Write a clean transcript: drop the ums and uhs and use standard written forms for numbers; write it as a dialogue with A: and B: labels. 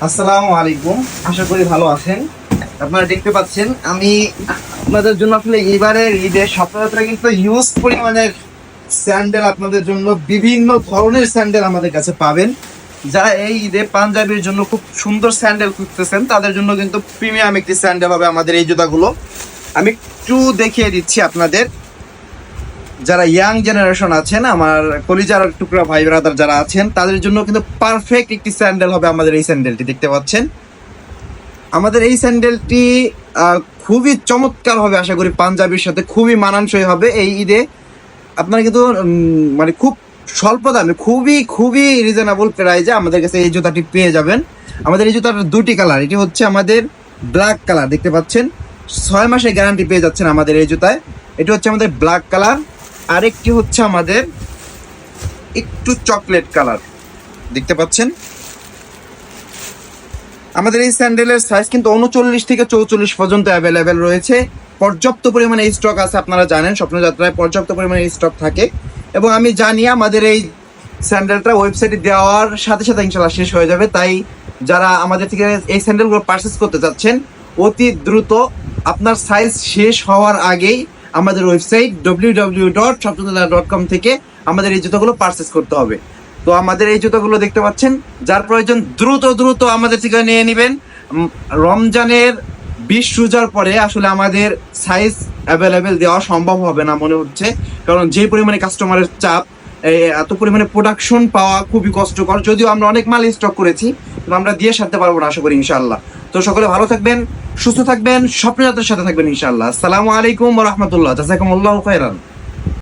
A: আসসালামু আলাইকুম, আশা করি ভালো আছেন। আপনারা দেখতে পাচ্ছেন আমি আপনাদের জন্য আসলে এবারের ঈদের সপ্তাহটা কিন্তু হিউজ পরিমাণের স্যান্ডেল আপনাদের জন্য বিভিন্ন ধরনের স্যান্ডেল আমাদের কাছে পাবেন। যারা এই ঈদে পাঞ্জাবির জন্য খুব সুন্দর স্যান্ডেল খুঁজতেছেন তাদের জন্য কিন্তু প্রিমিয়াম একটি স্যান্ডেল হবে আমাদের এই জুতাগুলো। আমি একটু দেখিয়ে দিচ্ছি আপনাদের। যারা ইয়াং জেনারেশন আছেন, আমার কলিজার টুকরা ভাই ব্রাদার যারা আছেন, তাদের জন্য কিন্তু পারফেক্ট একটি স্যান্ডেল হবে আমাদের এই স্যান্ডেলটি। দেখতে পাচ্ছেন আমাদের এই স্যান্ডেলটি খুবই চমৎকার হবে, আশা করি পাঞ্জাবির সাথে খুবই মানানসই হবে এই ঈদে। আপনারা কিন্তু মানে খুব স্বল্প দামে খুবই খুবই রিজনেবল প্রাইজে আমাদের কাছে এই জুতাটি পেয়ে যাবেন। আমাদের এই জুতার দুটি কালার, এটি হচ্ছে আমাদের ব্ল্যাক কালার, দেখতে পাচ্ছেন 6 মাসের গ্যারান্টি পেয়ে যাচ্ছেন আমাদের এই জুতায়। এটি হচ্ছে আমাদের ব্ল্যাক কালার, আরেকটি হচ্ছে আমাদের একটু চকলেট কালার, দেখতে পাচ্ছেন। আমাদের এই স্যান্ডেলের সাইজ কিন্তু 39 থেকে 44 পর্যন্ত অ্যাভেলেবেল রয়েছে। পর্যাপ্ত পরিমাণে স্টক আছে, আপনারা জানেন স্বপ্নযাত্রায় পর্যাপ্ত পরিমাণে স্টক থাকে। এবং আমি জানি আমাদের এই স্যান্ডেলটা ওয়েবসাইটে দেওয়ার সাথে সাথে ইনশাল্লাহ শেষ হয়ে যাবে। তাই যারা আমাদের থেকে এই স্যান্ডেলগুলো পারচেস করতে চাচ্ছেন, অতি দ্রুত আপনার সাইজ শেষ হওয়ার আগেই আমাদের ওয়েবসাইট www.shopnadala.com থেকে আমাদের এই জুতোগুলো পারচেস করতে হবে। তো আমাদের এই জুতোগুলো দেখতে পাচ্ছেন, যার প্রয়োজন দ্রুত দ্রুত আমাদের থেকে নিয়ে নেবেন। রমজানের 20 রোজার পরে আসলে আমাদের সাইজ অ্যাভেলেবেল দেওয়া সম্ভব হবে না মনে হচ্ছে, কারণ যে পরিমাণে কাস্টমারের চাপ, এত পরিমাণে প্রোডাকশন পাওয়া খুবই কষ্টকর। যদিও আমরা অনেক মাল স্টক করেছি, কিন্তু আমরা দিয়ে সারতে পারবো না আশা করি ইনশাআল্লাহ। তো সকলে ভালো থাকবেন, সুস্থ থাকবেন, স্বপ্নযাত্রার সাথে থাকবেন ইনশাআল্লাহ। আসসালামু আলাইকুম ওয়া রাহমাতুল্লাহ। জাযাকুমুল্লাহু খাইরান।